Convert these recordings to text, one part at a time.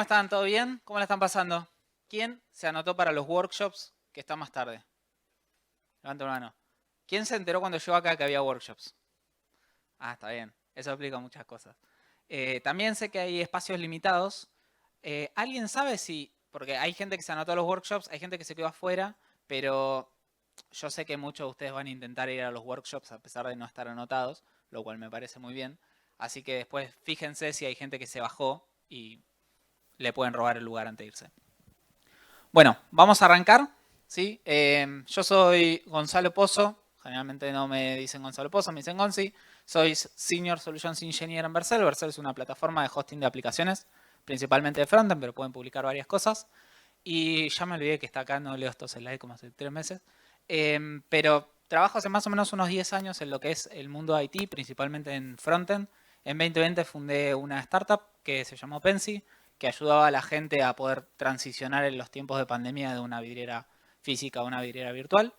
están? ¿Todo bien? ¿Cómo la están pasando? ¿Quién se anotó para los workshops que están más tarde? Levanta una mano. ¿Quién se enteró cuando llegó acá que había workshops? Ah, está bien. Eso explica muchas cosas. También sé que hay espacios limitados. ¿Alguien sabe si...? Porque hay gente que se anotó a los workshops, hay gente que se quedó afuera, pero yo sé que muchos de ustedes van a intentar ir a los workshops a pesar de no estar anotados, lo cual me parece muy bien. Así que después fíjense si hay gente que se bajó y le pueden robar el lugar antes de irse. Bueno, vamos a arrancar. ¿Sí? Yo soy Gonzalo Pozo. Generalmente no me dicen Gonzalo Pozo, me dicen Gonzi. Soy Senior Solutions Engineer en Vercel. Vercel es una plataforma de hosting de aplicaciones, principalmente de frontend, pero pueden publicar varias cosas. Y ya me olvidé que está acá, no leo estos slides como hace 3 meses. Pero trabajo hace más o menos unos 10 años en lo que es el mundo IT, principalmente en frontend. En 2020 fundé una startup que se llamó Pensi, que ayudaba a la gente a poder transicionar en los tiempos de pandemia de una vidriera física a una vidriera virtual.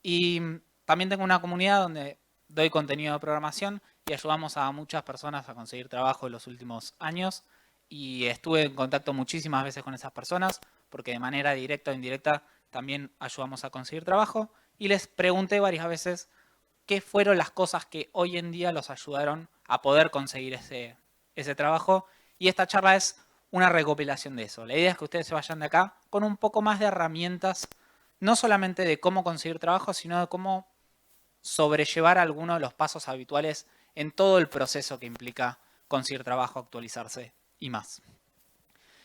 Y también tengo una comunidad donde doy contenido de programación y ayudamos a muchas personas a conseguir trabajo en los últimos años. Y estuve en contacto muchísimas veces con esas personas, porque de manera directa o indirecta también ayudamos a conseguir trabajo. Y les pregunté varias veces qué fueron las cosas que hoy en día los ayudaron a poder conseguir ese trabajo. Y esta charla es una recopilación de eso. La idea es que ustedes se vayan de acá con un poco más de herramientas, no solamente de cómo conseguir trabajo, sino de cómo sobrellevar algunos de los pasos habituales en todo el proceso que implica conseguir trabajo, actualizarse y más.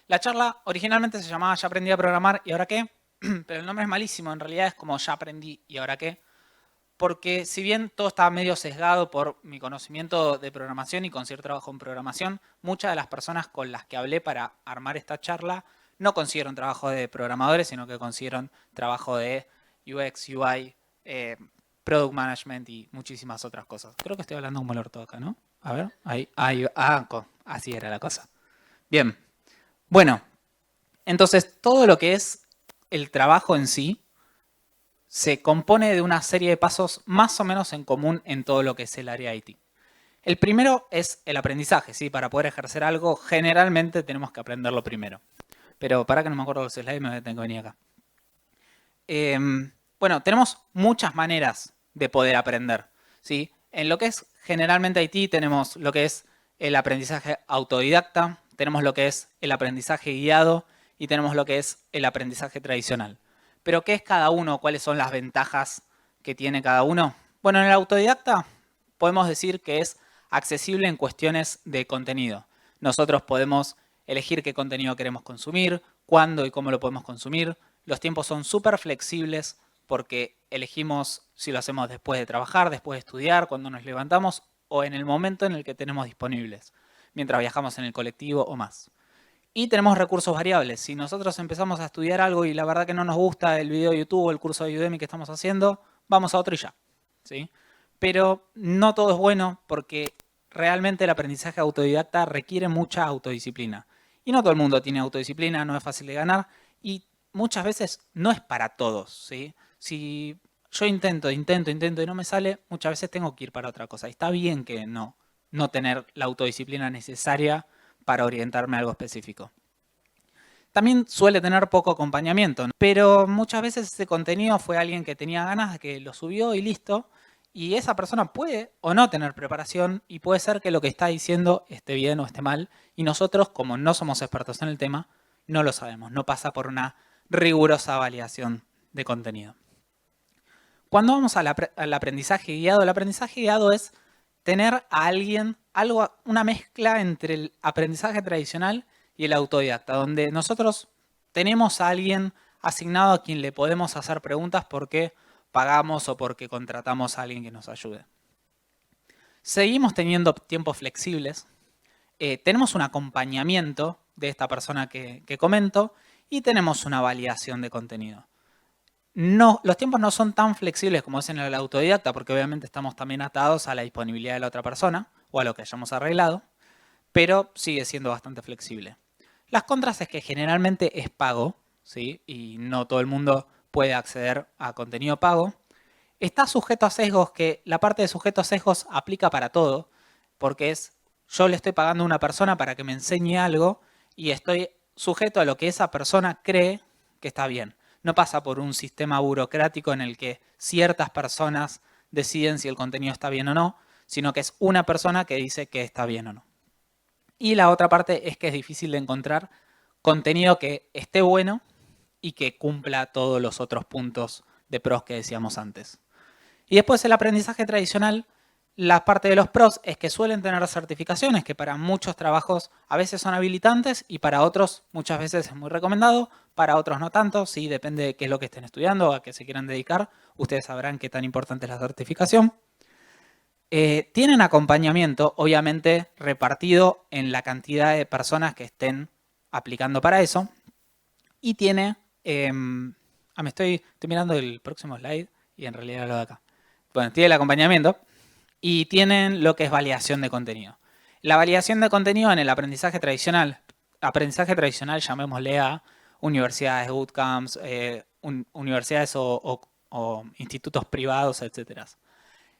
La charla originalmente se llamaba Ya aprendí a programar y ahora qué, pero el nombre es malísimo, en realidad es como Ya aprendí y ahora qué, porque si bien todo estaba medio sesgado por mi conocimiento de programación y conseguir trabajo en programación, muchas de las personas con las que hablé para armar esta charla no consiguieron trabajo de programadores, sino que consiguieron trabajo de UX, UI, Product Management y muchísimas otras cosas. Creo que estoy hablando como el orto acá, ¿no? A ver, así era la cosa. Bien, bueno, entonces todo lo que es el trabajo en sí se compone de una serie de pasos más o menos en común en todo lo que es el área IT. El primero es el aprendizaje, ¿sí? Para poder ejercer algo, generalmente tenemos que aprenderlo primero. Pero para que no me acuerdo los slides, me tengo que venir acá. Bueno, tenemos muchas maneras de poder aprender, ¿sí? En lo que es generalmente IT tenemos lo que es el aprendizaje autodidacta, tenemos lo que es el aprendizaje guiado y tenemos lo que es el aprendizaje tradicional. Pero ¿qué es cada uno? ¿Cuáles son las ventajas que tiene cada uno? Bueno, en el autodidacta podemos decir que es accesible en cuestiones de contenido. Nosotros podemos elegir qué contenido queremos consumir, cuándo y cómo lo podemos consumir. Los tiempos son súper flexibles porque elegimos si lo hacemos después de trabajar, después de estudiar, cuando nos levantamos o en el momento en el que tenemos disponibles, mientras viajamos en el colectivo o más. Y tenemos recursos variables. Si nosotros empezamos a estudiar algo y la verdad que no nos gusta el video de YouTube o el curso de Udemy que estamos haciendo, vamos a otro y ya, ¿sí? Pero no todo es bueno porque realmente el aprendizaje autodidacta requiere mucha autodisciplina. Y no todo el mundo tiene autodisciplina, no es fácil de ganar y muchas veces no es para todos, ¿sí? Si yo intento y no me sale, muchas veces tengo que ir para otra cosa. Y está bien que no tener la autodisciplina necesaria para orientarme a algo específico. También suele tener poco acompañamiento, ¿no? Pero muchas veces ese contenido fue alguien que tenía ganas, que lo subió y listo. Y esa persona puede o no tener preparación y puede ser que lo que está diciendo esté bien o esté mal. Y nosotros, como no somos expertos en el tema, no lo sabemos. No pasa por una rigurosa validación de contenido. Cuando vamos al aprendizaje guiado, el aprendizaje guiado es tener a alguien, una mezcla entre el aprendizaje tradicional y el autodidacta, donde nosotros tenemos a alguien asignado a quien le podemos hacer preguntas porque pagamos o porque contratamos a alguien que nos ayude. Seguimos teniendo tiempos flexibles, tenemos un acompañamiento de esta persona que comento y tenemos una validación de contenido. No, los tiempos no son tan flexibles como es en el autodidacta, porque obviamente estamos también atados a la disponibilidad de la otra persona o a lo que hayamos arreglado, pero sigue siendo bastante flexible. Las contras es que generalmente es pago, ¿sí? Y no todo el mundo puede acceder a contenido pago. Está sujeto a sesgos, que la parte de sujeto a sesgos aplica para todo, porque es yo le estoy pagando a una persona para que me enseñe algo y estoy sujeto a lo que esa persona cree que está bien. No pasa por un sistema burocrático en el que ciertas personas deciden si el contenido está bien o no, sino que es una persona que dice que está bien o no. Y la otra parte es que es difícil de encontrar contenido que esté bueno y que cumpla todos los otros puntos de pros que decíamos antes. Y después el aprendizaje tradicional, la parte de los pros es que suelen tener certificaciones que para muchos trabajos a veces son habilitantes y para otros muchas veces es muy recomendado, para otros no tanto, sí, depende de qué es lo que estén estudiando o a qué se quieran dedicar, ustedes sabrán qué tan importante es la certificación. Tienen acompañamiento, obviamente, repartido en la cantidad de personas que estén aplicando para eso. Y tiene... me estoy mirando el próximo slide y en realidad lo de acá. Bueno, tiene el acompañamiento y tienen lo que es validación de contenido. La validación de contenido en el aprendizaje tradicional llamémosle a universidades, bootcamps, universidades o institutos privados, etc.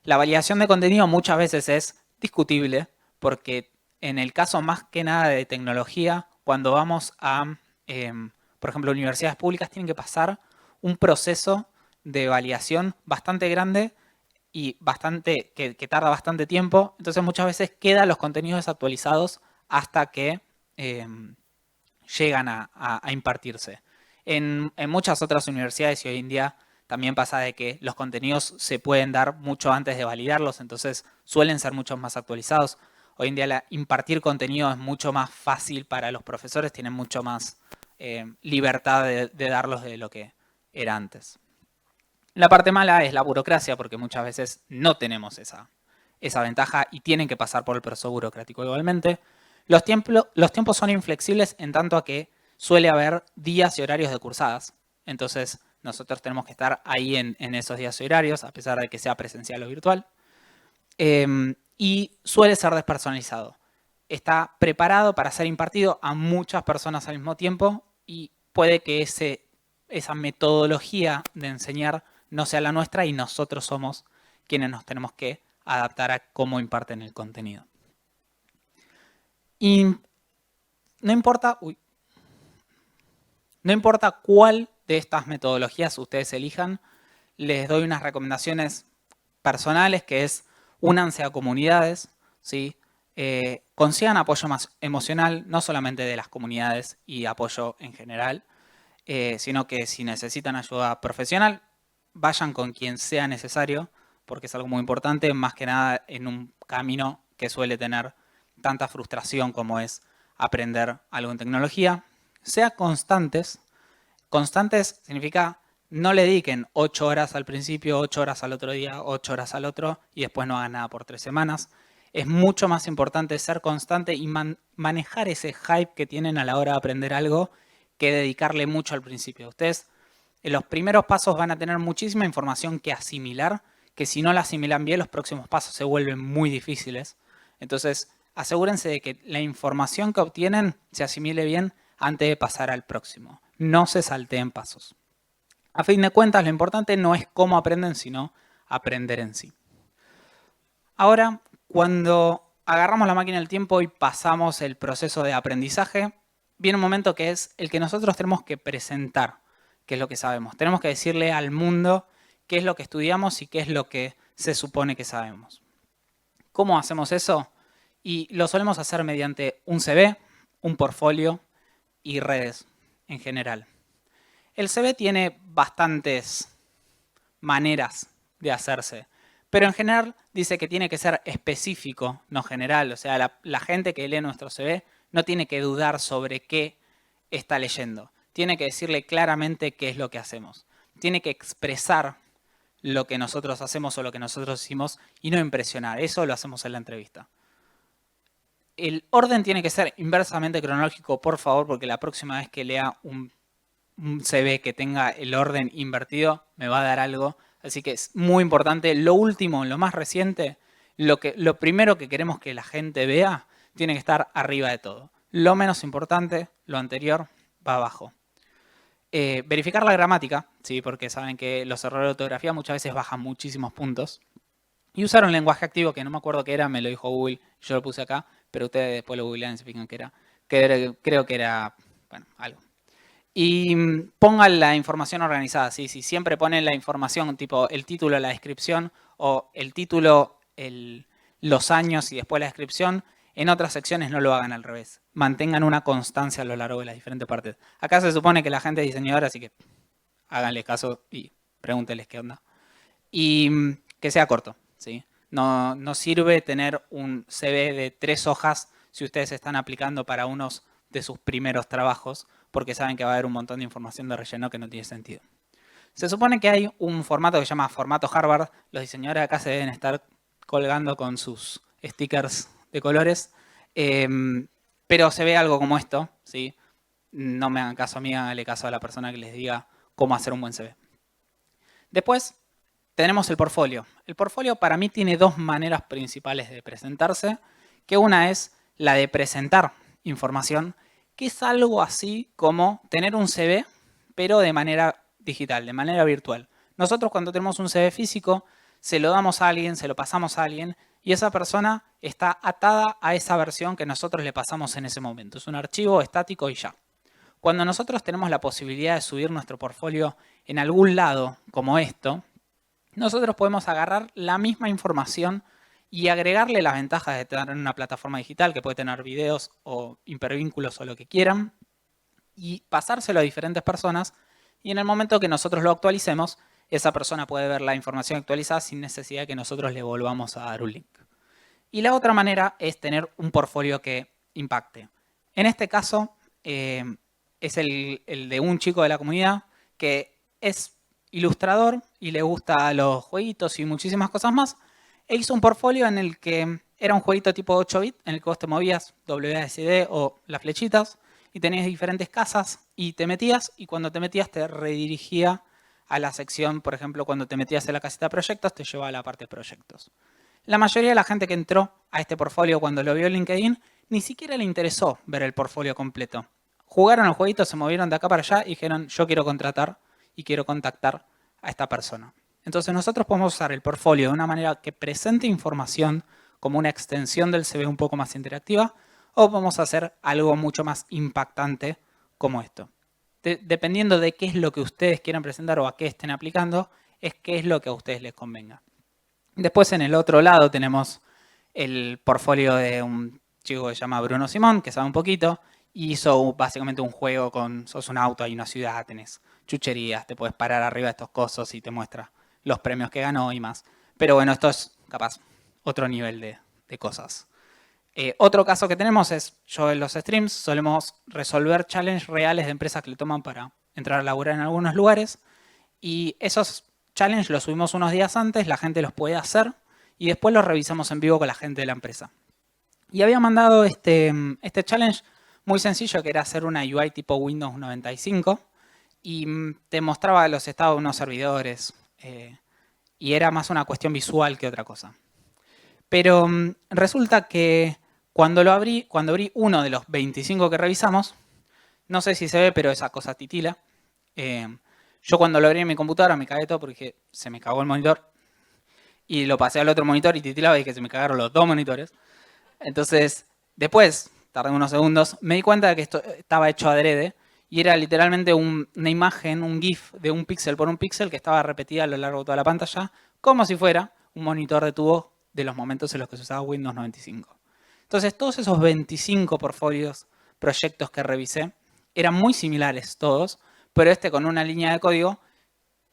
La validación de contenido muchas veces es discutible porque en el caso más que nada de tecnología, cuando vamos a, por ejemplo, universidades públicas tienen que pasar un proceso de validación bastante grande y que tarda bastante tiempo. Entonces muchas veces quedan los contenidos desactualizados hasta que llegan a impartirse. En muchas otras universidades y hoy en día también pasa de que los contenidos se pueden dar mucho antes de validarlos, entonces suelen ser mucho más actualizados. Hoy en día impartir contenido es mucho más fácil para los profesores, tienen mucho más libertad de darlos de lo que era antes. La parte mala es la burocracia, porque muchas veces no tenemos esa ventaja y tienen que pasar por el proceso burocrático igualmente. Los tiempos son inflexibles en tanto a que suele haber días y horarios de cursadas. Entonces, nosotros tenemos que estar ahí en esos días y horarios, a pesar de que sea presencial o virtual. Y suele ser despersonalizado. Está preparado para ser impartido a muchas personas al mismo tiempo y puede que esa metodología de enseñar no sea la nuestra y nosotros somos quienes nos tenemos que adaptar a cómo imparten el contenido. Y no importa cuál de estas metodologías ustedes elijan, les doy unas recomendaciones personales, que es únanse a comunidades, ¿sí? Consigan apoyo más emocional, no solamente de las comunidades y apoyo en general, sino que si necesitan ayuda profesional, vayan con quien sea necesario, porque es algo muy importante, más que nada en un camino que suele tener tanta frustración como es aprender algo en tecnología. Sea constantes. Constantes significa no le dediquen 8 horas al principio, 8 horas al otro día, 8 horas al otro y después no hagan nada por 3 semanas. Es mucho más importante ser constante y manejar ese hype que tienen a la hora de aprender algo que dedicarle mucho al principio. Ustedes en los primeros pasos van a tener muchísima información que asimilar, que si no la asimilan bien, los próximos pasos se vuelven muy difíciles. Entonces, asegúrense de que la información que obtienen se asimile bien antes de pasar al próximo. No se salteen pasos. A fin de cuentas, lo importante no es cómo aprenden, sino aprender en sí. Ahora, cuando agarramos la máquina del tiempo y pasamos el proceso de aprendizaje, viene un momento que es el que nosotros tenemos que presentar qué es lo que sabemos. Tenemos que decirle al mundo qué es lo que estudiamos y qué es lo que se supone que sabemos. ¿Cómo hacemos eso? Y lo solemos hacer mediante un CV, un portfolio y redes en general. El CV tiene bastantes maneras de hacerse, pero en general dice que tiene que ser específico, no general. O sea, la gente que lee nuestro CV no tiene que dudar sobre qué está leyendo. Tiene que decirle claramente qué es lo que hacemos. Tiene que expresar lo que nosotros hacemos o lo que nosotros hicimos y no impresionar. Eso lo hacemos en la entrevista. El orden tiene que ser inversamente cronológico, por favor, porque la próxima vez que lea un CV que tenga el orden invertido me va a dar algo. Así que es muy importante. Lo último, lo más reciente, lo primero que queremos que la gente vea, tiene que estar arriba de todo. Lo menos importante, lo anterior, va abajo. Verificar la gramática, ¿sí? Porque saben que los errores de ortografía muchas veces bajan muchísimos puntos. Y usar un lenguaje activo que no me acuerdo qué era, me lo dijo Google, yo lo puse acá, pero ustedes después lo googlean y se fijan qué era. Creo que era bueno, algo. Y pongan la información organizada, sí, siempre ponen la información, tipo el título, la descripción, o el título, los años y después la descripción. En otras secciones no lo hagan al revés. Mantengan una constancia a lo largo de las diferentes partes. Acá se supone que la gente es diseñadora, así que háganle caso y pregúntenles qué onda. Y que sea corto, ¿sí? No sirve tener un CV de 3 hojas si ustedes están aplicando para unos de sus primeros trabajos, porque saben que va a haber un montón de información de relleno que no tiene sentido. Se supone que hay un formato que se llama formato Harvard. Los diseñadores acá se deben estar colgando con sus stickers de colores, pero se ve algo como esto, ¿sí? No me hagan caso a mí, háganle caso a la persona que les diga cómo hacer un buen CV. Después tenemos el portfolio. El portfolio para mí tiene 2 maneras principales de presentarse, que una es la de presentar información, que es algo así como tener un CV, pero de manera digital, de manera virtual. Nosotros cuando tenemos un CV físico, se lo damos a alguien, se lo pasamos a alguien, y esa persona está atada a esa versión que nosotros le pasamos en ese momento. Es un archivo estático y ya. Cuando nosotros tenemos la posibilidad de subir nuestro portfolio en algún lado como esto, nosotros podemos agarrar la misma información y agregarle las ventajas de tener una plataforma digital que puede tener videos o hipervínculos o lo que quieran y pasárselo a diferentes personas, y en el momento que nosotros lo actualicemos, esa persona puede ver la información actualizada sin necesidad de que nosotros le volvamos a dar un link. Y la otra manera es tener un portfolio que impacte. En este caso es el de un chico de la comunidad que es ilustrador y le gusta los jueguitos y muchísimas cosas más. E hizo un portfolio en el que era un jueguito tipo 8 bit en el que vos te movías WASD o las flechitas y tenías diferentes casas y te metías, y cuando te metías te redirigía a la sección, por ejemplo, cuando te metías en la casita de proyectos te llevaba a la parte de proyectos. La mayoría de la gente que entró a este portfolio cuando lo vio en LinkedIn ni siquiera le interesó ver el portfolio completo. Jugaron el jueguito, se movieron de acá para allá y dijeron, yo quiero contratar y quiero contactar a esta persona. Entonces nosotros podemos usar el portfolio de una manera que presente información como una extensión del CV un poco más interactiva, o podemos hacer algo mucho más impactante como esto. Dependiendo de qué es lo que ustedes quieran presentar o a qué estén aplicando, es qué es lo que a ustedes les convenga. Después en el otro lado tenemos el portfolio de un chico que se llama Bruno Simón, que sabe un poquito, y hizo básicamente un juego con, sos un auto, hay una ciudad, tenés chucherías, te puedes parar arriba de estos cosos y te muestra los premios que ganó y más. Pero bueno, esto es capaz otro nivel de cosas. Otro caso que tenemos es, yo en los streams solemos resolver challenges reales de empresas que le toman para entrar a laburar en algunos lugares, y esos challenges los subimos unos días antes, la gente los puede hacer y después los revisamos en vivo con la gente de la empresa. Y había mandado este challenge muy sencillo, que era hacer una UI tipo Windows 95 y te mostraba los estados de unos servidores y era más una cuestión visual que otra cosa. Pero resulta que cuando abrí uno de los 25 que revisamos, no sé si se ve, pero esa cosa titila. Yo cuando lo abrí en mi computadora me cagué todo porque se me cagó el monitor y lo pasé al otro monitor y titilaba y que se me cagaron los 2 monitores. Entonces, después, tardé unos segundos, me di cuenta de que esto estaba hecho adrede y era literalmente una imagen, un GIF de un píxel por un píxel que estaba repetida a lo largo de toda la pantalla, como si fuera un monitor de tubo de los momentos en los que se usaba Windows 95. Entonces, todos esos 25 portfolios, proyectos que revisé, eran muy similares todos, pero este con una línea de código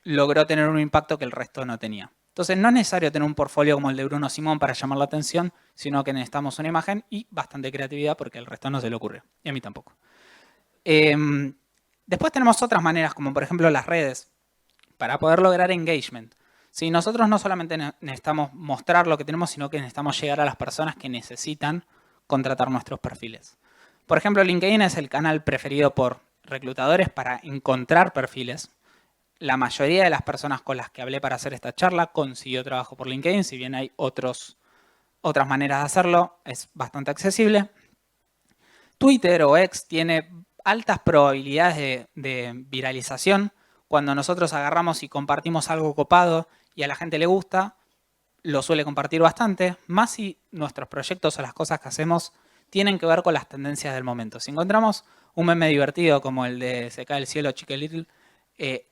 logró tener un impacto que el resto no tenía. Entonces no es necesario tener un portfolio como el de Bruno Simón para llamar la atención, sino que necesitamos una imagen y bastante creatividad porque el resto no se le ocurre. Y a mí tampoco. Después tenemos otras maneras, como por ejemplo las redes, para poder lograr engagement. Si nosotros no solamente necesitamos mostrar lo que tenemos, sino que necesitamos llegar a las personas que necesitan contratar nuestros perfiles. Por ejemplo, LinkedIn es el canal preferido por reclutadores para encontrar perfiles. La mayoría de las personas con las que hablé para hacer esta charla consiguió trabajo por LinkedIn, si bien hay otras maneras de hacerlo, es bastante accesible. Twitter o X tiene altas probabilidades de viralización. Cuando nosotros agarramos y compartimos algo copado y a la gente le gusta, lo suele compartir bastante, más si nuestros proyectos o las cosas que hacemos tienen que ver con las tendencias del momento. Si encontramos un meme divertido como el de Se cae el cielo, Chica Little,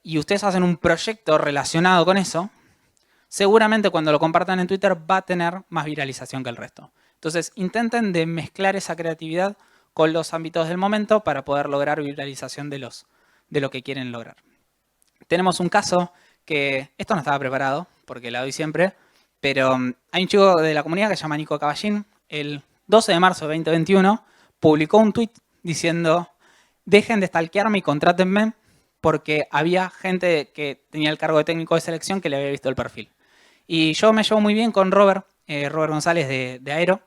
y ustedes hacen un proyecto relacionado con eso, seguramente cuando lo compartan en Twitter va a tener más viralización que el resto. Entonces, intenten de mezclar esa creatividad con los ámbitos del momento para poder lograr viralización de lo que quieren lograr. Tenemos un caso que, esto no estaba preparado, porque la doy siempre, pero hay un chico de la comunidad que se llama Nico Caballín. El 12 de marzo de 2021 publicó un tweet diciendo: dejen de stalkearme y contrátenme, porque había gente que tenía el cargo de técnico de selección que le había visto el perfil. Y yo me llevo muy bien con Robert González de Aero,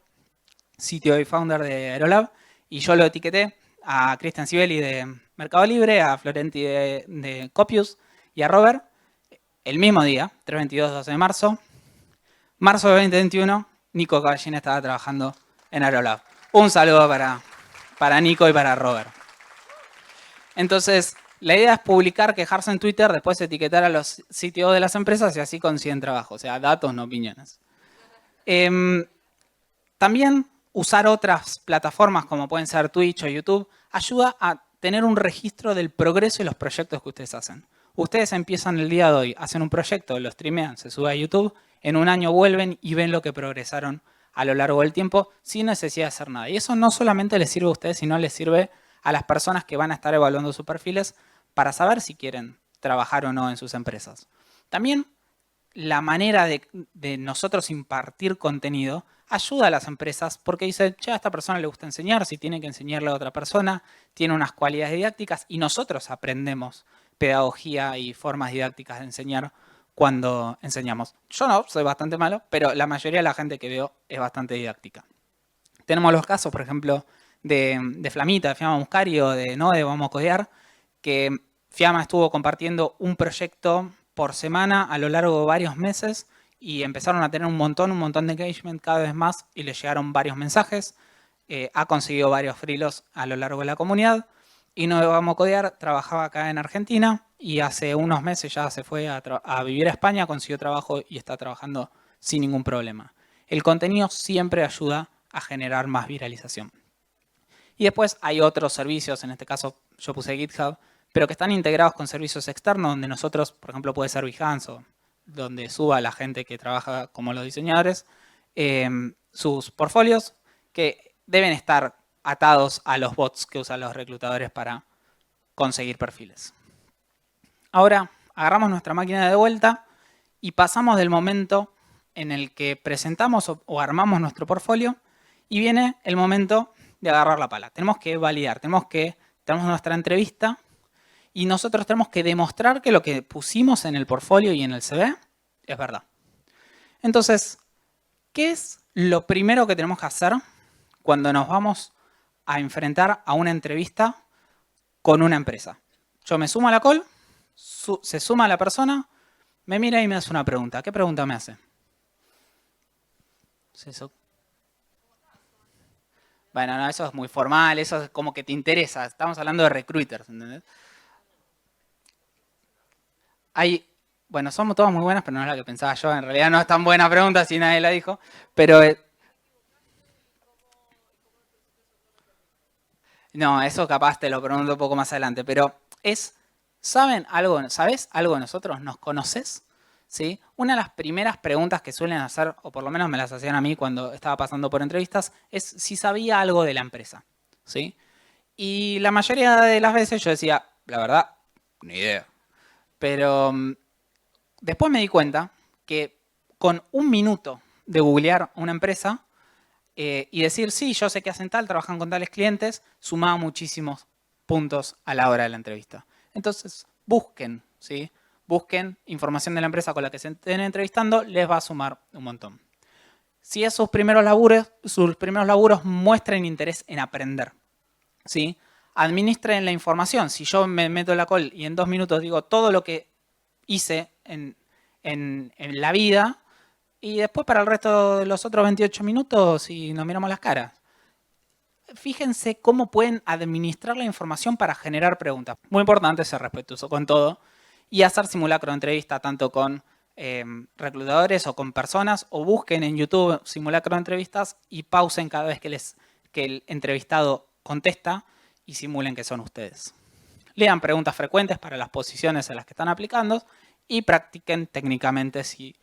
CTO y founder de Aerolab, y yo lo etiqueté a Cristian Sibeli de Mercado Libre, a Florenti de Copius y a Robert el mismo día, 3/22-12 de marzo. Marzo de 2021, Nico Caballín estaba trabajando en Aerolab. Un saludo para Nico y para Robert. Entonces, la idea es publicar, quejarse en Twitter, después etiquetar a los CTO de las empresas y así consiguen trabajo. O sea, datos, no opiniones. También usar otras plataformas como pueden ser Twitch o YouTube ayuda a tener un registro del progreso y los proyectos que ustedes hacen. Ustedes empiezan el día de hoy, hacen un proyecto, lo streamean, se sube a YouTube, en un año vuelven y ven lo que progresaron a lo largo del tiempo sin necesidad de hacer nada. Y eso no solamente les sirve a ustedes, sino les sirve a las personas que van a estar evaluando sus perfiles para saber si quieren trabajar o no en sus empresas. También la manera de nosotros impartir contenido ayuda a las empresas porque dice, che, a esta persona le gusta enseñar, si tiene que enseñarle a otra persona, tiene unas cualidades didácticas y nosotros aprendemos pedagogía y formas didácticas de enseñar cuando enseñamos. Yo no, soy bastante malo, pero la mayoría de la gente que veo es bastante didáctica. Tenemos los casos, por ejemplo, de Flamita, de Fiamma Muscari o de Node, Vamos a Codear, que Fiamma estuvo compartiendo un proyecto por semana a lo largo de varios meses y empezaron a tener un montón de engagement cada vez más y le llegaron varios mensajes. Ha conseguido varios freelos a lo largo de la comunidad. Y No Vamos a Codear trabajaba acá en Argentina y hace unos meses ya se fue a vivir a España, consiguió trabajo y está trabajando sin ningún problema. El contenido siempre ayuda a generar más viralización. Y después hay otros servicios, en este caso yo puse GitHub, pero que están integrados con servicios externos donde nosotros, por ejemplo, puede ser Behance o donde suba la gente que trabaja como los diseñadores, sus portfolios que deben estar atados a los bots que usan los reclutadores para conseguir perfiles. Ahora agarramos nuestra máquina de vuelta y pasamos del momento en el que presentamos o armamos nuestro portfolio y viene el momento de agarrar la pala. Tenemos que validar, tenemos nuestra entrevista y nosotros tenemos que demostrar que lo que pusimos en el portfolio y en el CV es verdad. Entonces, ¿qué es lo primero que tenemos que hacer cuando nos vamos a enfrentar a una entrevista con una empresa? Yo me sumo a la call, se suma la persona, me mira y me hace una pregunta. ¿Qué pregunta me hace? ¿Es eso? Bueno, no, eso es muy formal, eso es como que te interesa. Estamos hablando de recruiters, ¿entendés? Bueno, somos todas muy buenas, pero no es la que pensaba yo. En realidad no es tan buena pregunta si nadie la dijo. Pero no, eso capaz te lo pregunto un poco más adelante. Pero ¿sabes algo de nosotros? ¿Nos conoces? ¿Sí? Una de las primeras preguntas que suelen hacer, o por lo menos me las hacían a mí cuando estaba pasando por entrevistas, es si sabía algo de la empresa. ¿Sí? Y la mayoría de las veces yo decía, la verdad, ni idea. Pero después me di cuenta que con un minuto de googlear una empresa y decir, sí, yo sé que hacen tal, trabajan con tales clientes, sumaba muchísimos puntos a la hora de la entrevista. Entonces, busquen, ¿sí? Busquen información de la empresa con la que se estén entrevistando, les va a sumar un montón. Si es sus primeros laburos muestren interés en aprender, ¿sí? Administren la información. Si yo me meto en la call y en 2 minutos digo todo lo que hice en la vida y después para el resto de los otros 28 minutos y nos miramos las caras. Fíjense cómo pueden administrar la información para generar preguntas. Muy importante ser respetuoso con todo y hacer simulacro de entrevista tanto con reclutadores o con personas o busquen en YouTube simulacro de entrevistas y pausen cada vez que que el entrevistado contesta y simulen que son ustedes. Lean preguntas frecuentes para las posiciones en las que están aplicando y practiquen técnicamente si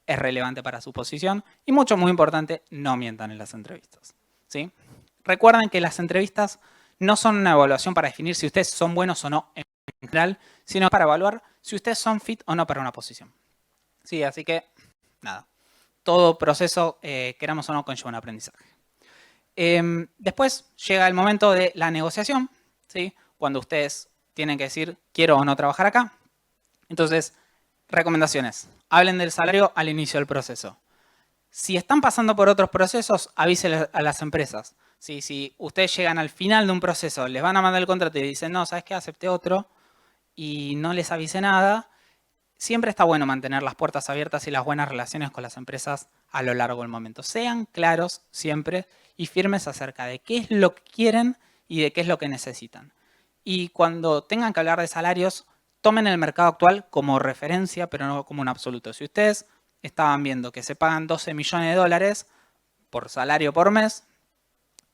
es relevante para su posición. Y muy importante, no mientan en las entrevistas, ¿sí? Recuerden que las entrevistas no son una evaluación para definir si ustedes son buenos o no en general, sino para evaluar si ustedes son fit o no para una posición. Sí, así que, nada. Todo proceso, queramos o no, conlleva un aprendizaje. Después llega el momento de la negociación, ¿sí? Cuando ustedes tienen que decir, quiero o no trabajar acá. Entonces, recomendaciones. Hablen del salario al inicio del proceso. Si están pasando por otros procesos, avísenle a las empresas. ¿Sí? Si ustedes llegan al final de un proceso, les van a mandar el contrato y dicen, no, ¿sabes qué? Acepté otro y no les avise nada. Siempre está bueno mantener las puertas abiertas y las buenas relaciones con las empresas a lo largo del momento. Sean claros siempre y firmes acerca de qué es lo que quieren y de qué es lo que necesitan. Y cuando tengan que hablar de salarios, tomen el mercado actual como referencia, pero no como un absoluto. Si ustedes estaban viendo que se pagan 12 millones de dólares por salario por mes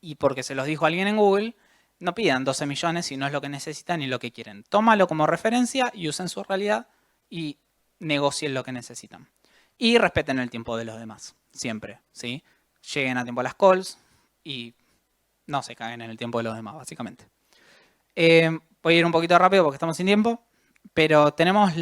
y porque se los dijo alguien en Google, no pidan 12 millones si no es lo que necesitan ni lo que quieren. Tómalo como referencia y usen su realidad y negocien lo que necesitan. Y respeten el tiempo de los demás, siempre, ¿sí? Lleguen a tiempo a las calls y no se caguen en el tiempo de los demás, básicamente. Voy a ir un poquito rápido porque estamos sin tiempo, pero tenemos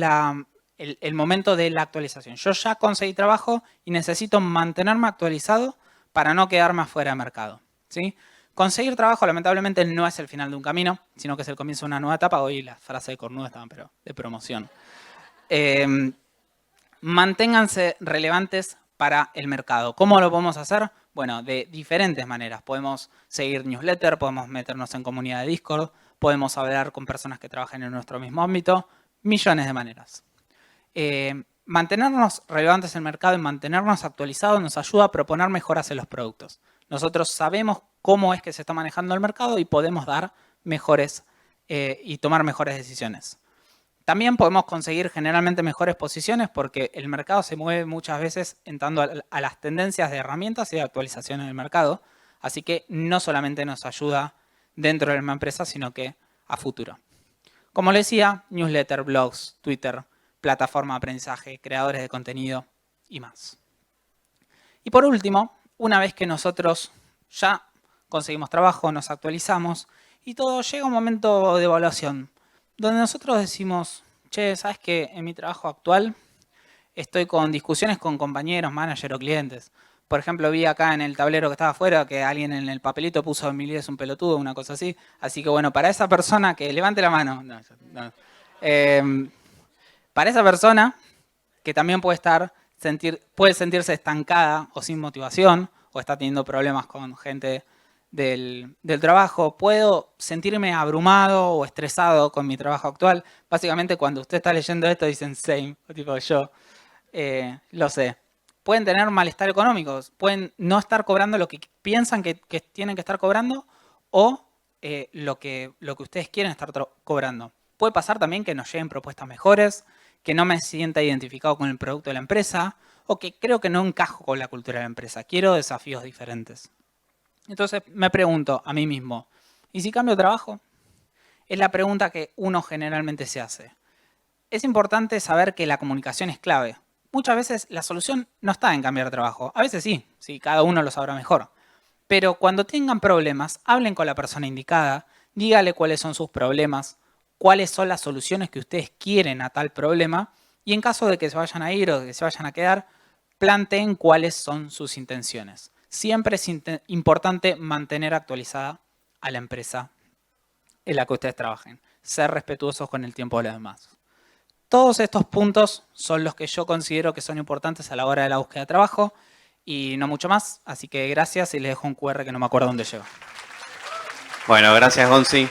el momento de la actualización. Yo ya conseguí trabajo y necesito mantenerme actualizado para no quedarme afuera de mercado, ¿sí? Conseguir trabajo, lamentablemente, no es el final de un camino, sino que es el comienzo de una nueva etapa. Hoy la frase de cornudo estaba, pero de promoción. Manténganse relevantes para el mercado. ¿Cómo lo podemos hacer? Bueno, de diferentes maneras. Podemos seguir newsletter, podemos meternos en comunidad de Discord, podemos hablar con personas que trabajen en nuestro mismo ámbito, millones de maneras. Mantenernos relevantes en el mercado y mantenernos actualizados nos ayuda a proponer mejoras en los productos. Nosotros sabemos cómo es que se está manejando el mercado y podemos dar mejores y tomar mejores decisiones. También podemos conseguir generalmente mejores posiciones porque el mercado se mueve muchas veces entrando a las tendencias de herramientas y de actualización en el mercado. Así que no solamente nos ayuda dentro de la misma empresa, sino que a futuro. Como les decía, newsletter, blogs, Twitter, plataforma de aprendizaje, creadores de contenido y más. Y por último, una vez que nosotros ya conseguimos trabajo, nos actualizamos y todo, llega un momento de evaluación donde nosotros decimos, che, ¿sabes qué? En mi trabajo actual estoy con discusiones con compañeros, managers o clientes. Por ejemplo, vi acá en el tablero que estaba afuera que alguien en el papelito puso Emilio es un pelotudo, una cosa así. Así que bueno, para esa persona que levante la mano. Para esa persona que también puede sentirse estancada o sin motivación o está teniendo problemas con gente del trabajo, puedo sentirme abrumado o estresado con mi trabajo actual. Básicamente cuando usted está leyendo esto dicen same, o tipo yo, lo sé. Pueden tener malestar económico, pueden no estar cobrando lo que piensan que tienen que estar cobrando o lo que ustedes quieren estar cobrando. Puede pasar también que nos lleguen propuestas mejores, que no me sienta identificado con el producto de la empresa o que creo que no encajo con la cultura de la empresa. Quiero desafíos diferentes. Entonces me pregunto a mí mismo, ¿y si cambio de trabajo? Es la pregunta que uno generalmente se hace. Es importante saber que la comunicación es clave. Muchas veces la solución no está en cambiar de trabajo. A veces sí, cada uno lo sabrá mejor. Pero cuando tengan problemas, hablen con la persona indicada, dígale cuáles son sus problemas, cuáles son las soluciones que ustedes quieren a tal problema y en caso de que se vayan a ir o de que se vayan a quedar, planteen cuáles son sus intenciones. Siempre es importante mantener actualizada a la empresa en la que ustedes trabajen. Ser respetuosos con el tiempo de los demás. Todos estos puntos son los que yo considero que son importantes a la hora de la búsqueda de trabajo y no mucho más. Así que gracias y les dejo un QR que no me acuerdo dónde lleva. Bueno, gracias Gonzi.